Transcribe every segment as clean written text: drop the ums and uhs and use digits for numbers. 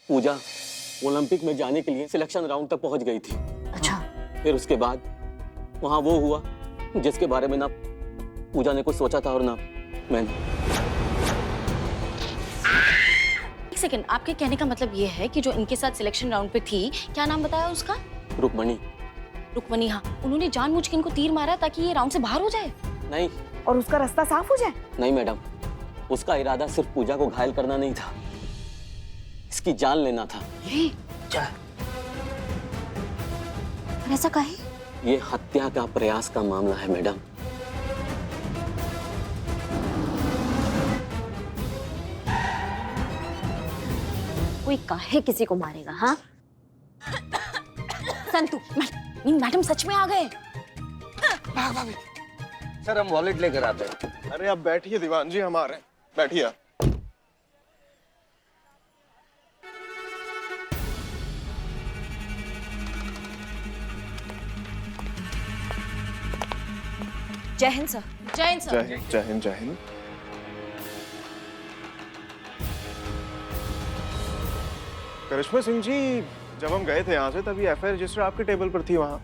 पूजा Olympic में जाने के लिए सिलेक्शन राउंड तक पहुंच गई थी। अच्छा। फिर उसके बाद वहां वो हुआ जिसके बारे में ना पूजा ने कुछ सोचा था और ना मैंने। एक सेकंड, आपके कहने का मतलब ये है कि जो इनके साथ सिलेक्शन राउंड पे थी, क्या नाम बताया उसका? रुक्मणी। रुक्मणी, हाँ। उन्होंने जानबूझ के इनको तीर मारा ताकि ये राउंड से बाहर हो जाए? नहीं। और उसका रास्ता साफ हो जाए? नहीं मैडम, उसका इरादा सिर्फ पूजा को घायल करना नहीं था, इसकी जान लेना था। ये ऐसा काहे? ये हत्या का प्रयास का मामला है मैडम। कोई काहे किसी को मारेगा? हाँ संतु, मैडम सच में आ गए। भाभी। सर हम वॉलेट लेकर आते हैं। अरे आप बैठिए दीवान जी, हम आ रहे हैं, बैठिए आप। जय हिंद सर। जय हिंद सर। जय हिंद, जय हिंद, जय हिंद। करिश्मा सिंह जी, जब हम गए थे यहाँ से तभी एफआईआर रजिस्टर आपके टेबल पर थी वहाँ।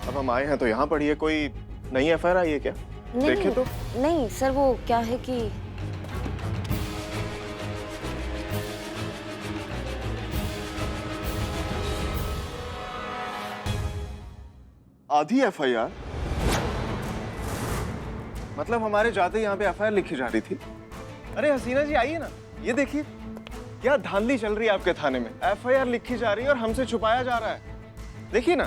अब हम आए हैं तो यहाँ पढ़िए, कोई नई एफआईआर आई है क्या? देखे तो। नहीं सर, वो क्या है कि आधी एफआईआर? मतलब हमारे जाते यहाँ पे एफआईआर लिखी जा रही थी। अरे हसीना जी आइए ना, ये देखिए क्या धांधली चल रही है आपके थाने में। एफआईआर लिखी जा रही है और हमसे छुपाया जा रहा है, देखिए ना।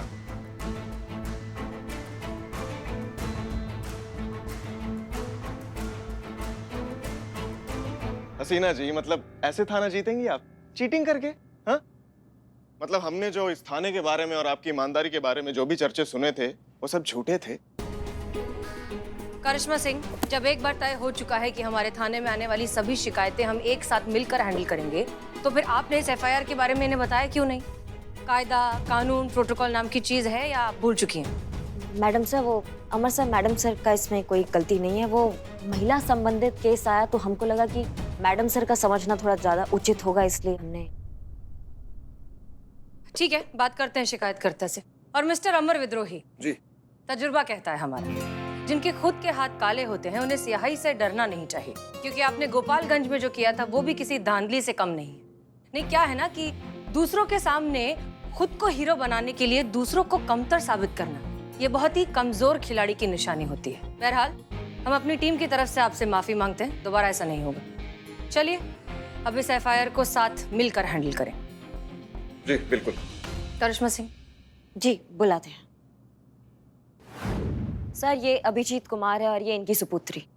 हसीना जी, मतलब ऐसे थाना जीतेंगी आप चीटिंग करके? हाँ, मतलब हमने जो इस थाने के बारे में और आपकी ईमानदारी के बारे में जो भी चर्चे सुने थे वो सब झूठे थे। करिश्मा सिंह, जब एक बार तय हो चुका है कि हमारे थाने में आने वाली सभी शिकायतें हम एक साथ मिलकर हैंडल करेंगे, तो फिर आपने इस एफआईआर के बारे में इन्हें बताया क्यों नहीं? कायदा, कानून, प्रोटोकॉल नाम की चीज है या आप भूल चुकी हैं? मैडम सर, वो अमर सर, मैडम सर का इसमें कोई गलती नहीं है। वो महिला संबंधित केस आया तो हमको लगा कि मैडम सर का समझना थोड़ा ज्यादा उचित होगा, इसलिए हमने। ठीक है, बात करते हैं शिकायतकर्ता से। और मिस्टर अमर विद्रोही जी। तजुर्बा कहता है हमारा, जिनके खुद के हाथ काले होते हैं उन्हें स्याही से डरना नहीं चाहिए, क्योंकि आपने गोपालगंज में जो किया था वो भी किसी धांधली से कम नहीं है। नहीं, क्या है ना कि दूसरों के सामने खुद को हीरो बनाने के लिए दूसरों को कमतर साबित करना, ये बहुत ही कमजोर खिलाड़ी की निशानी होती है। बहरहाल हम अपनी टीम की तरफ से आपसे माफी मांगते हैं, दोबारा ऐसा नहीं होगा। चलिए अब इस एफआईआर को साथ मिलकर हैंडल करें। जी बिल्कुल। करिश्मा सिंह जी बुलाते हैं। सर, ये अभिजीत कुमार है और ये इनकी सुपुत्री।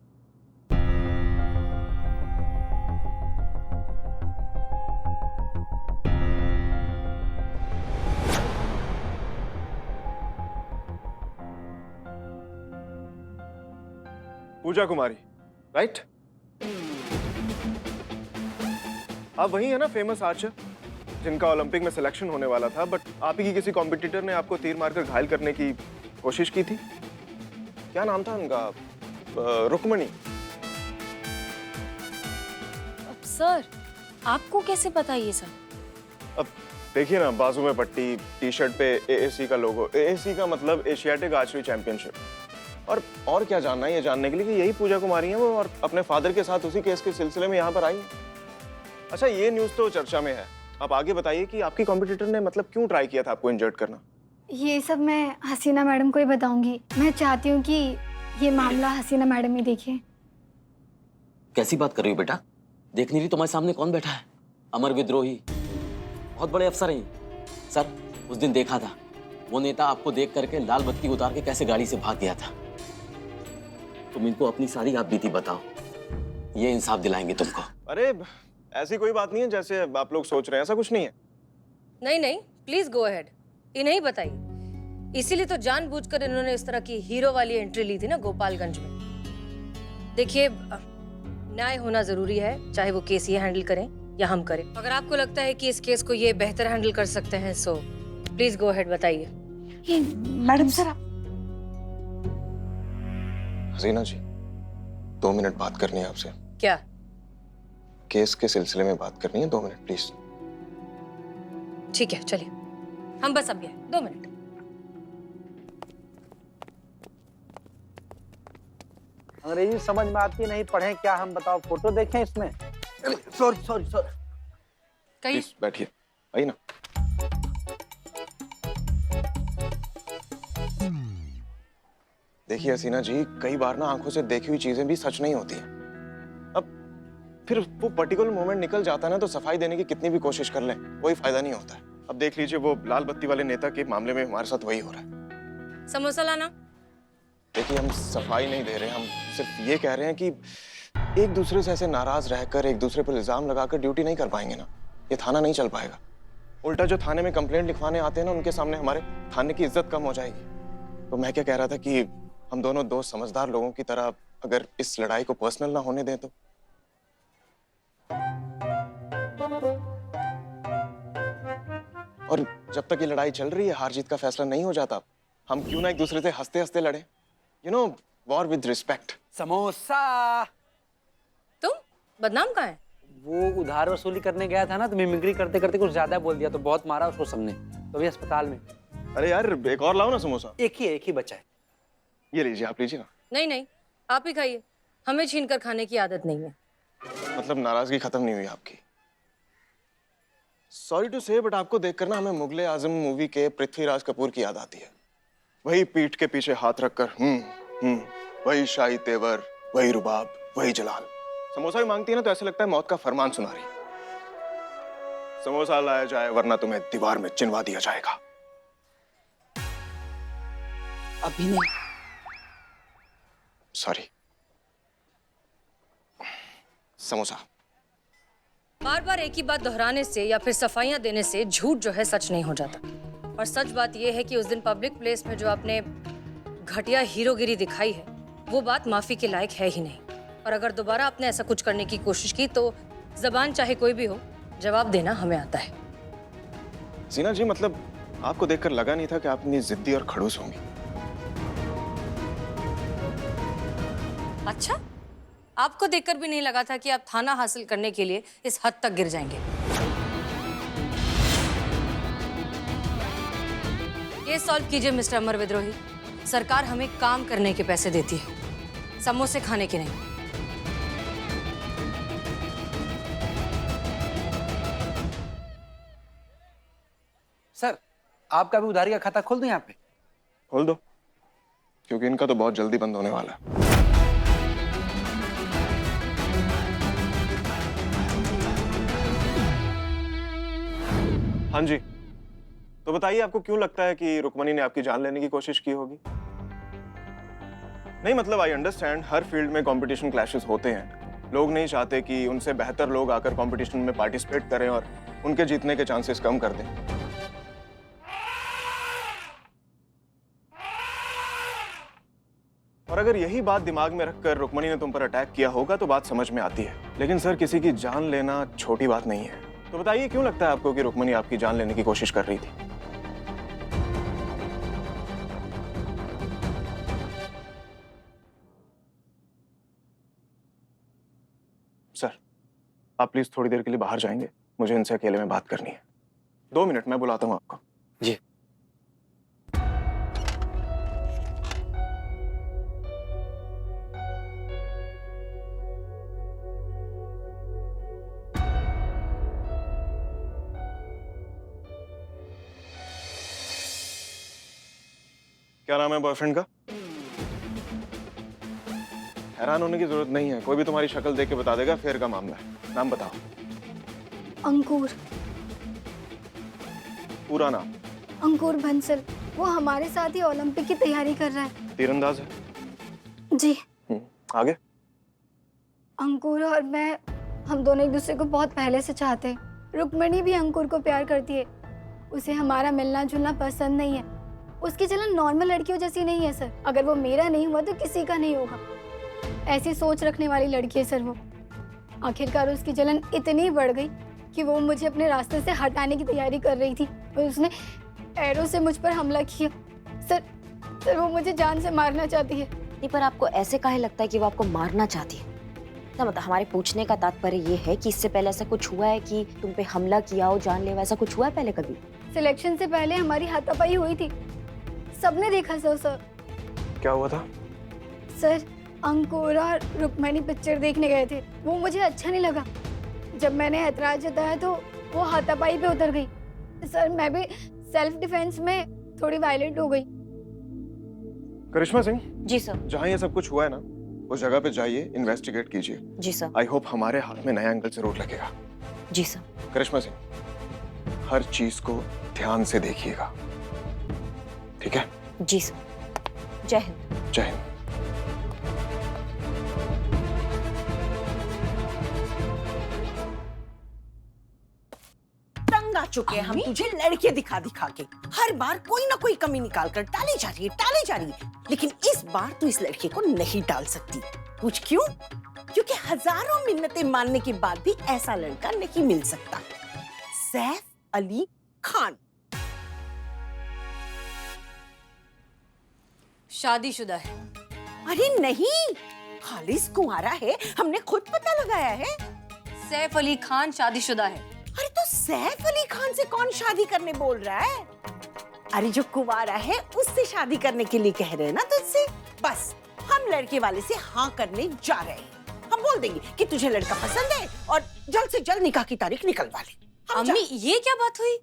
पूजा कुमारी, राइट? आप वही है ना, फेमस आर्चर जिनका ओलंपिक में सिलेक्शन होने वाला था, बट आप ही की किसी कॉम्पिटिटर ने आपको तीर मारकर घायल करने की कोशिश की थी। क्या नाम था उनका? रुक्मणी। सर, आपको कैसे पता ये सब? अब देखिए ना, बाजू में पट्टी, टी शर्ट पे एएसी का लोगो। एएसी का मतलब एशियाटिक आर्चरी चैंपियनशिप। और क्या जानना है ये जानने के लिए कि यही पूजा कुमारी है वो, और अपने फादर के साथ उसी केस के सिलसिले में यहाँ पर आई है। अच्छा, ये न्यूज़ तो चर्चा में है, आप आगे बताइए कि आपकी कॉम्पिटिटर ने मतलब क्यों ट्राई किया था आपको इंजर्ड करना? ये सब मैं हसीना मैडम को ही बताऊंगी। मैं चाहती हूँ कि ये मामला हसीना मैडम ही देखे। कैसी बात कर रही हो बेटा? देख नहीं रही तुम्हारे सामने कौन बैठा है? अमर विद्रोही, बहुत बड़े अफसर हैं। सर, उस दिन देखा था वो नेता आपको देख करके लाल बत्ती उतार के कैसे गाड़ी से भाग गया था। तुम इनको अपनी सारी आप बीती बताओ, ये इंसाफ दिलाएंगे तुमको। अरे ऐसी कोई बात नहीं है जैसे आप लोग सोच रहे हैं, ऐसा कुछ नहीं है। नहीं नहीं, प्लीज गो अहेड, इन्हें ही बताइए। इसीलिए तो जानबूझकर इन्होंने इस तरह की हीरो वाली एंट्री ली थी ना गोपालगंज में। देखिए, न्याय होना जरूरी है, चाहे वो केस ये हैंडल करें या हम करें। अगर आपको लगता है कि इस केस को ये बेहतर हैंडल कर सकते हैं, सो प्लीज गो अहेड, बताइए। ये मैडम सर, हसीना जी, 2 मिनट बात करनी है आपसे। क्या? केस के सिलसिले में बात करनी है, 2 मिनट प्लीज। ठीक है चलिए, हम बस अब गए, 2 मिनट। अंग्रेजी समझ में आती नहीं, पढ़े क्या हम, बताओ फोटो देखें इसमें। Sorry sorry sorry. कहिए। प्लीज बैठिए, आइए ना। देखिए हसीना जी, कई बार ना आंखों से देखी हुई चीजें भी सच नहीं होती हैं। अब फिर वो पर्टिकुलर मोमेंट निकल जाता है ना, तो सफाई देने की कितनी भी कोशिश कर लें कोई फायदा नहीं होता है। अब देख लीजिए, वो लाल बत्ती वाले नेता के मामले में हमारे साथ वही हो रहा है। समोसा लाना। देखिए हम सफाई नहीं दे रहे, हम सिर्फ ये कह रहे हैं कि एक दूसरे से ऐसे नाराज रहकर एक दूसरे पर इल्जाम लगाकर ड्यूटी नहीं कर पाएंगे ना, ये थाना नहीं चल पाएगा। उल्टा जो थाने में कंप्लेंट लिखवाने आते हैं ना, उनके सामने हमारे थाने की इज्जत कम हो जाएगी। तो मैं क्या कह रहा था कि हम दोनों दोस्त समझदार लोगों की तरह अगर इस लड़ाई को पर्सनल ना होने दें तो। और जब तक ये लड़ाई चल रही है, हार जीत का फैसला नहीं हो जाता, हम क्यों ना एक दूसरे से हंसते हंसते लड़े। You know, war with respect. Samosa. तुम बदनाम कहाँ है? वो उधार वसूली करने गया था ना, तो मिमिक्री करते करते कुछ ज्यादा बोल दिया, तो बहुत मारा उसको सबने, तो अभी अस्पताल में। अरे यार एक और लाओ ना समोसा। एक ही बचा है। ये लीजिए, आप लीजिए ना। नहीं नहीं, आप ही खाइए, हमें छीन कर खाने की आदत नहीं है। मतलब नाराजगी खत्म नहीं हुई आपकी? सॉरी टू से, बट आपको देखकर ना हमें मुगले आजम मूवी के पृथ्वीराज कपूर की याद आती है। वही पीठ के पीछे हाथ रखकर वही शाही तेवर, वही रुबाब, वही जलाल। समोसा भी मांगती है ना, तो ऐसा लगता है मौत का फरमान सुना रही। समोसा लाया जाए वरना तुम्हें दीवार में चिनवा दिया जाएगा। अभी नहीं। सॉरी। समोसा। बार बार एक ही बात दोहराने से या फिर सफाइयां देने से झूठ जो है सच नहीं हो जाता। और सच बात यह है कि उस दिन पब्लिक प्लेस में जो आपने घटिया हीरोगिरी दिखाई है, वो बात माफी के लायक है ही नहीं। और अगर दोबारा आपने ऐसा कुछ करने की कोशिश की तो जबान चाहे कोई भी हो, जवाब देना हमें आता है। जीना जी, मतलब आपको देखकर लगा नहीं था कि आप इतनी जिद्दी और खड़ूस होंगी। अच्छा, आपको देखकर भी नहीं लगा था कि आप थाना हासिल करने के लिए इस हद तक गिर जाएंगे? केस सॉल्व कीजिए मिस्टर अमर विद्रोही। सरकार हमें काम करने के पैसे देती है, समोसे खाने के नहीं। सर, आपका भी उधारी का खाता खोल दूं यहाँ पे? खोल दो, क्योंकि इनका तो बहुत जल्दी बंद होने वाला है। हाँ जी, तो बताइए आपको क्यों लगता है कि रुक्मणी ने आपकी जान लेने की कोशिश की होगी? नहीं मतलब आई अंडरस्टैंड, हर फील्ड में कंपटीशन क्लैशेस होते हैं। लोग नहीं चाहते कि उनसे बेहतर लोग आकर कंपटीशन में पार्टिसिपेट करें और उनके जीतने के चांसेस कम कर दें। और अगर यही बात दिमाग में रखकर रुक्मणी ने तुम पर अटैक किया होगा तो बात समझ में आती है। लेकिन सर, किसी की जान लेना छोटी बात नहीं है। तो बताइए क्यों लगता है आपको कि रुक्मणी आपकी जान लेने की कोशिश कर रही थी? सर, आप प्लीज थोड़ी देर के लिए बाहर जाएंगे, मुझे इनसे अकेले में बात करनी है। 2 मिनट, मैं बुलाता हूं आपको। जी। क्या नाम है बॉयफ्रेंड का? हैरान होने की जरूरत नहीं है, कोई भी तुम्हारी शक्ल देख के बता देगा फेयर का मामला है। नाम बताओ। अंकुर। पूरा नाम? अंकुर बंसल। वो हमारे साथ ही ओलंपिक की तैयारी कर रहा है। तीरंदाज है? जी। आगे? अंकुर और मैं, हम दोनों एक दूसरे को बहुत पहले से चाहते हैं। रुक्मणी भी अंकुर को प्यार करती है। उसे हमारा मिलना जुलना पसंद नहीं है। उसकी चलन नॉर्मल लड़कियों जैसी नहीं है सर। अगर वो मेरा नहीं हुआ तो किसी का नहीं होगा, ऐसी सोच रखने वाली लड़की है सर वो। आखिरकार उसकी जलन इतनी बढ़ गई कि वो मुझे अपने रास्ते से हटाने की तैयारी कर रही थी और उसने एरो से मुझ पर हमला किया। सर वो मुझे जान से मारना चाहती है। नहीं, पर आपको ऐसे काहे लगता है कि वो आपको मारना चाहती है? ना मतलब हमारे पूछने का तात्पर्य ये है कि इससे पहले ऐसा कुछ हुआ है कि तुम पे हमला किया हो, जानलेवा, ऐसा कुछ हुआ है पहले कभी? सिलेक्शन से पहले हमारी हाथापाई हुई थी, सबने देखा सर। क्या हुआ था? सर, अंकुर और रुक्मणी पिक्चर देखने गए थे, वो मुझे अच्छा नहीं लगा। जब मैंने ऐतराज जताया तो वो हाथापाई पे उतर गई। सर, मैं भी सेल्फ डिफेंस में थोड़ी वायलेंट हो गई। करिश्मा सिंह, जी सर। जहाँ ये सब कुछ हुआ है ना, उस जगह पे जाइए, इन्वेस्टिगेट कीजिए। जी सर। आई होप हमारे हाथ में नया एंगल जरूर लगेगा। जी सर। करिश्मा सिंह, हर चीज को ध्यान से देखिएगा, ठीक है? जी सर। जय हिंद। जय हिंद। तंग आ चुके हैं हम तुझे लड़के दिखा दिखा के। हर बार कोई ना कोई कमी निकाल कर टाली जा रही है। लेकिन इस बार तू इस लड़के को नहीं टाल सकती। पूछ क्यों? क्योंकि हजारों मिन्नतें मानने के बाद भी ऐसा लड़का नहीं मिल सकता। सैफ अली खान शादीशुदा है। अरे नहीं, खालिस कुंवारा है, हमने खुद पता लगाया है। सैफ अली खान शादीशुदा है। अरे तो सैफ अली खान से कौन शादी करने बोल रहा है? अरे जो कुंवारा है उससे शादी करने के लिए कह रहे हैं ना तुझसे। बस हम लड़के वाले से हाँ करने जा रहे हैं। हम बोल देंगे कि तुझे लड़का पसंद है और जल्द से जल्द निकाह की तारीख निकलवा ले। अम्मी, ये क्या बात हुई?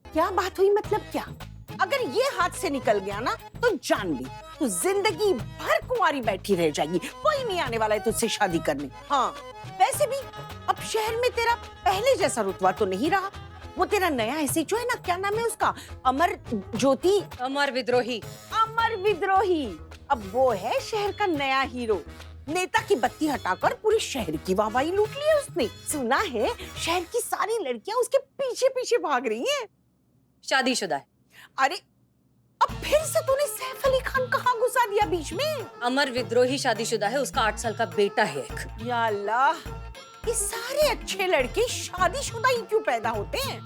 क्या बात हुई मतलब क्या? अगर ये हाथ से निकल गया ना तो जान ली तू जिंदगी भर कुंवारी बैठी रह जाएगी। कोई नहीं आने वाला है तुझसे शादी करने। हाँ, वैसे भी अब शहर में तेरा पहले जैसा रुतबा तो नहीं रहा। वो तेरा नया एसएचओ है ना, क्या नाम है उसका? अमर ज्योति। अमर विद्रोही। अमर विद्रोही अब वो है शहर का नया हीरो। नेता की बत्ती हटाकर पूरे शहर की वाहवाही लूट ली है उसने। सुना है शहर की सारी लड़कियां उसके पीछे पीछे भाग रही हैं। शादीशुदा है। अरे अब फिर से तूने सैफ अली खान कहाँ घुसा दिया बीच में? अमर विद्रोही शादीशुदा है, उसका 8 साल का बेटा है एक। या अल्लाह, ये सारे अच्छे लड़के शादीशुदा ही क्यों पैदा होते हैं?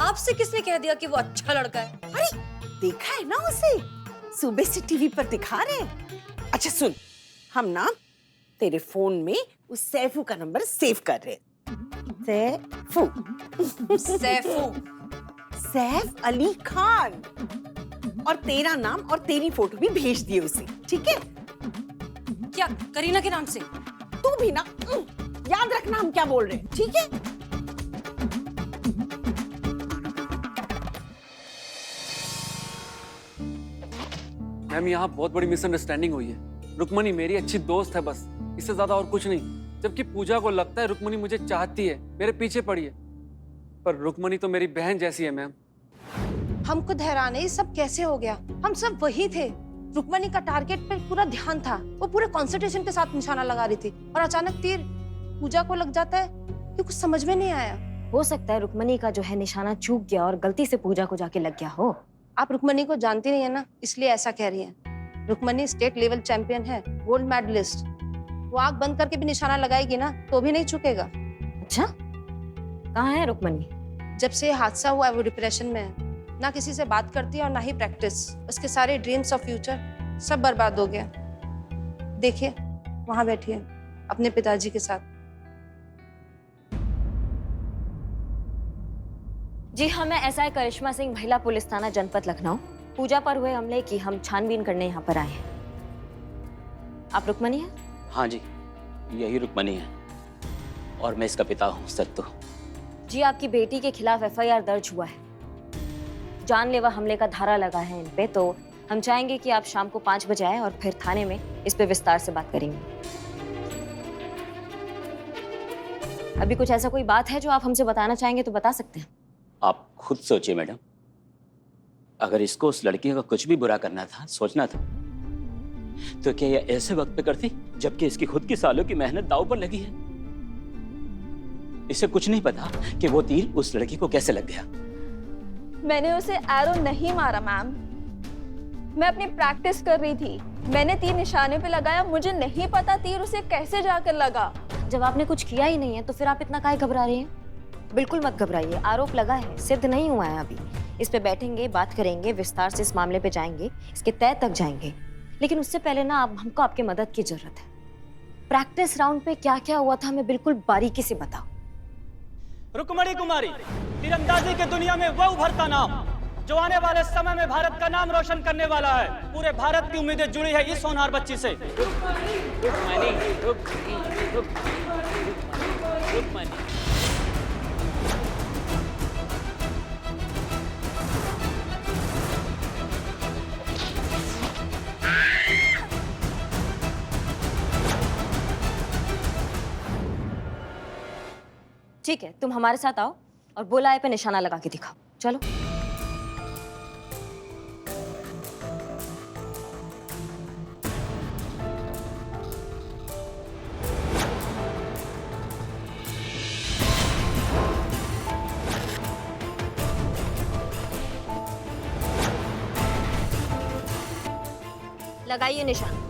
आपसे किसने कह दिया कि वो अच्छा लड़का है? अरे देखा है ना उसे, सुबह से टीवी पर दिखा रहे हैं। अच्छा सुन, हम ना तेरे फोन में उस सैफू का नंबर सेव कर रहे हैं। सैफ अली खान, और तेरा नाम और तेरी फोटो भी भेज दिए उसे, ठीक है? क्या करीना के नाम से? तू भी ना याद रखना हम क्या बोल रहे हैं, ठीक है? मैम, यहाँ बहुत बड़ी मिसअंडरस्टैंडिंग हुई है। रुक्मणी मेरी अच्छी दोस्त है बस, इससे ज्यादा और कुछ नहीं। जबकि पूजा को लगता है रुक्मणी मुझे चाहती है, मेरे पीछे पड़ी है, पर रुक्मणी तो मेरी बहन जैसी है मैम। हम खुद हैरान है, ये सब कैसे हो गया? हम सब वही थे, रुक्मणी का टारगेट पे पूरा ध्यान था, वो पूरे कंसंट्रेशन के साथ निशाना लगा रही थी और अचानक तीर पूजा को लग जाता है। ये कुछ समझ में नहीं आया। हो सकता है रुक्मणी का जो है निशाना चूक गया और गलती से पूजा को जाके लग गया हो। आप रुक्मणी को जानती नहीं है ना, इसलिए ऐसा कह रही है। रुक्मणी स्टेट लेवल चैंपियन है, गोल्ड मेडलिस्ट। वो आंख बंद करके भी निशाना लगाएगी ना तो भी नहीं चुकेगा। अच्छा, कहाँ है रुक्मणी? जब से हादसा हुआ है वो डिप्रेशन में है, ना किसी से बात करती है और ना ही प्रैक्टिस। उसके सारे ड्रीम्स ऑफ फ्यूचर सब बर्बाद हो गया। देखिए वहां बैठी है अपने पिताजी के साथ। जी हाँ, मैं एसआई करिश्मा सिंह, महिला पुलिस थाना जनपद लखनऊ। पूजा पर हुए हमले की हम छानबीन करने यहाँ पर आए हैं। आप रुक्मणी हैं? हाँ जी, यही रुक्मणी है और मैं इसका पिता हूँ सत्तू। जी, आपकी बेटी के खिलाफ एफआईआर दर्ज हुआ है। जानलेवा हमले का धारा लगा है इन पे, तो हम चाहेंगे कि आप शाम को 5 बजे आए और फिर थाने में इस पे विस्तार से बात करेंगे। अभी कुछ ऐसा कोई बात है जो आप हमसे बताना चाहेंगे तो बता सकते हैं। आप खुद सोचिए मैडम, अगर इसको उस लड़की का कुछ भी बुरा करना था, सोचना था, तो क्या ये ऐसे वक्त पे करती जबकि इसकी खुद की सालों की मेहनत दांव पर लगी है? इसे कुछ नहीं पता कि वो तीर उस लड़की को कैसे लग गया। मैंने उसे एरो नहीं मारा मैम, मैं अपनी प्रैक्टिस कर रही थी। मैंने तीर निशाने पे लगाया, मुझे नहीं पता तीर उसे कैसे जाकर लगा। जब आपने कुछ किया ही नहीं है तो फिर आप इतना काहे घबरा रहे हैं? बिल्कुल मत घबराइए, आरोप लगा है, सिद्ध नहीं हुआ है अभी। इस पे बैठेंगे, बात करेंगे, विस्तार से इस मामले पे जाएंगे, इसके तह तक जाएंगे। लेकिन उससे पहले ना अब हमको आपके मदद की जरूरत है। प्रैक्टिस राउंड पे क्या क्या हुआ था हमें बिल्कुल बारीकी से बताओ। रुक्मणी कुमारी, तीरंदाजी की दुनिया में वो उभरता नाम जो आने वाले समय में भारत का नाम रोशन करने वाला है। पूरे भारत की उम्मीदें जुड़ी है इस होनहार बच्ची से। ठीक है, तुम हमारे साथ आओ और बुलाए पे निशाना लगा के दिखाओ। चलो। लगाइए निशान।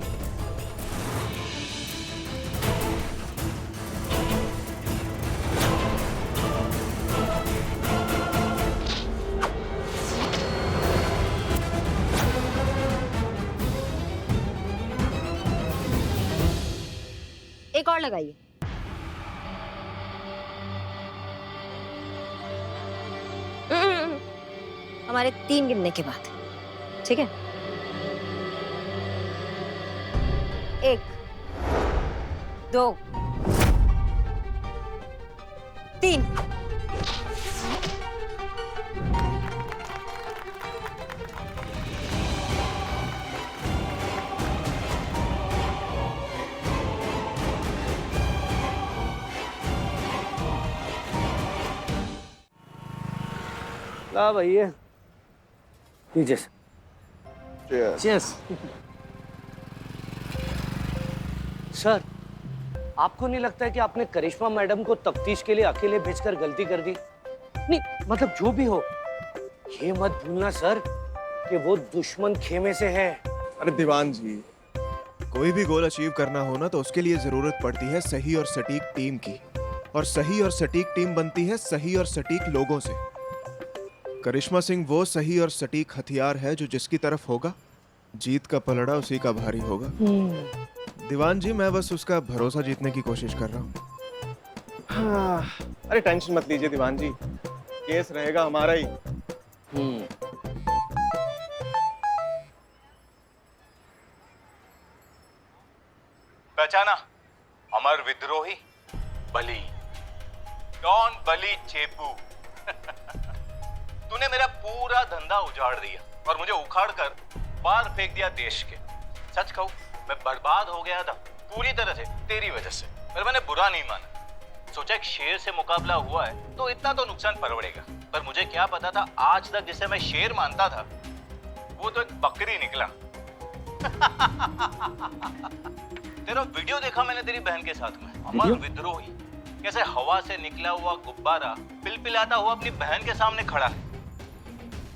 एक और लगाइए। हमारे 3 गिनने के बाद, ठीक है? 1 2 3। ला भैया, लीजिए Cheers. सर, आपको नहीं लगता है कि आपने करिश्मा मैडम को तफ्तीश के लिए अकेले भेजकर गलती कर दी? नहीं, मतलब जो भी हो, ये मत भूलना सर कि वो दुश्मन खेमे से है। अरे दीवान जी, कोई भी गोल अचीव करना हो ना तो उसके लिए जरूरत पड़ती है सही और सटीक टीम की, और सही और सटीक टीम बनती है सही और सटीक लोगों से। करिश्मा सिंह वो सही और सटीक हथियार है जो जिसकी तरफ होगा, जीत का पलड़ा उसी का भारी होगा। दीवान जी, मैं बस उसका भरोसा जीतने की कोशिश कर रहा हूँ। हाँ, अरे टेंशन मत लीजिए दीवान जी, केस रहेगा हमारा ही। पहचाना? अमर विद्रोही, बली, डॉन बली चेपू। तूने मेरा पूरा धंधा उजाड़ दिया और मुझे उखाड़ कर बाहर फेंक दिया देश के। सच कहूं, मैं बर्बाद हो गया था पूरी तरह से तेरी वजह से, पर मैंने बुरा नहीं माना। सोचा एक शेर से मुकाबला हुआ है तो इतना तो नुकसान परवड़ेगा, पर मुझे क्या पता था आज तक जिसे मैं शेर मानता था वो तो एक बकरी निकला। तेरा वीडियो देखा मैंने तेरी बहन के साथ में, अमर विद्रोही, कैसे हवा से निकला हुआ गुब्बारा पिलपिलाता हुआ अपनी बहन के सामने खड़ा है।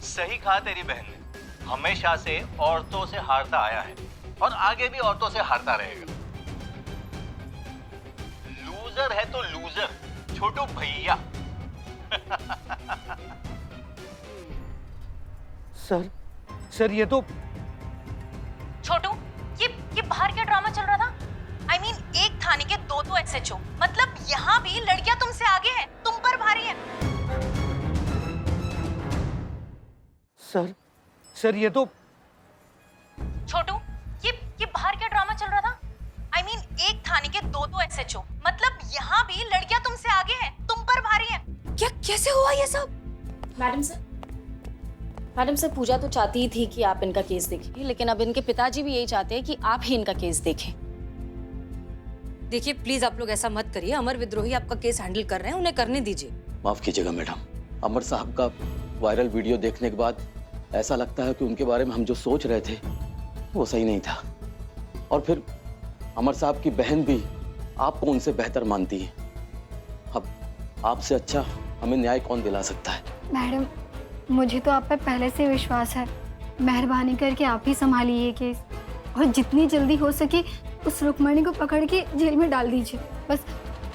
सही कहा तेरी बहन ने, हमेशा से औरतों से हारता आया है और आगे भी औरतों से हारता रहेगा। लूजर है तो लूजर, छोटू भैया। सर ये तो छोटू, ये बाहर क्या ड्रामा चल रहा था? I mean, एक थाने के 2 SHO, मतलब यहाँ भी लड़कियां तुमसे आगे हैं, तुम पर भारी है। सर ये तो छोटू, ये बाहर क्या ड्रामा चल रहा था? I mean, एक थाने के 2 SHO, मतलब यहाँ भी लड़कियां तुमसे आगे हैं, तुम पर भारी है। क्या, कैसे हुआ ये सब? मैडम सर, पूजा तो चाहती ही थी कि आप इनका केस देखें, लेकिन अब इनके पिताजी भी यही चाहते हैं कि आप ही इनका केस देखें। देखिए प्लीज आप लोग ऐसा मत करिए, अमर विद्रोही आपका केस हैंडल कर रहे हैं, उन्हें करने दीजिए। माफ कीजिएगा मैडम, अमर साहब का वायरल वीडियो देखने के बाद ऐसा लगता है कि उनके बारे में हम जो सोच रहे थे वो सही नहीं था, और फिर अमर साहब की बहन भी आपको उनसे बेहतर मानती है। अब आपसे अच्छा हमें न्याय कौन दिला सकता है? मैडम, मुझे तो आप पर पहले से विश्वास है। मेहरबानी करके आप ही संभालिए ये केस, और जितनी जल्दी हो सके उस रुक्मणी को पकड़ के जेल में डाल दीजिए। बस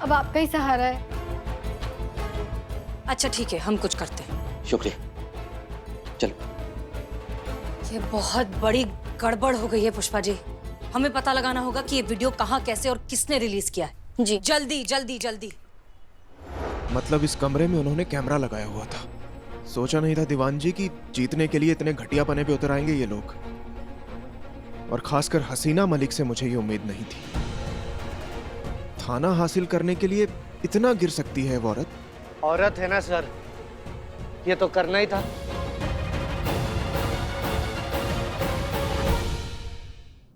अब आपका ही सहारा है। अच्छा ठीक है, हम कुछ करते हैं। शुक्रिया, चलो। ये बहुत बड़ी गड़बड़ हो गई है पुष्पा जी। हमें पता लगाना होगा कि ये वीडियो कहाँ, कैसे और किसने रिलीज किया है। जी जल्दी जल्दी जल्दी। मतलब इस कमरे में उन्होंने कैमरा लगाया हुआ था। सोचा नहीं था दीवान जी कि जीतने के लिए इतने घटिया पने पे उतर आएंगे ये लोग, और खासकर हसीना मलिक से मुझे ये उम्मीद नहीं थी। थाना हासिल करने के लिए इतना गिर सकती है वो औरत। औरत है ना सर, ये तो करना ही था।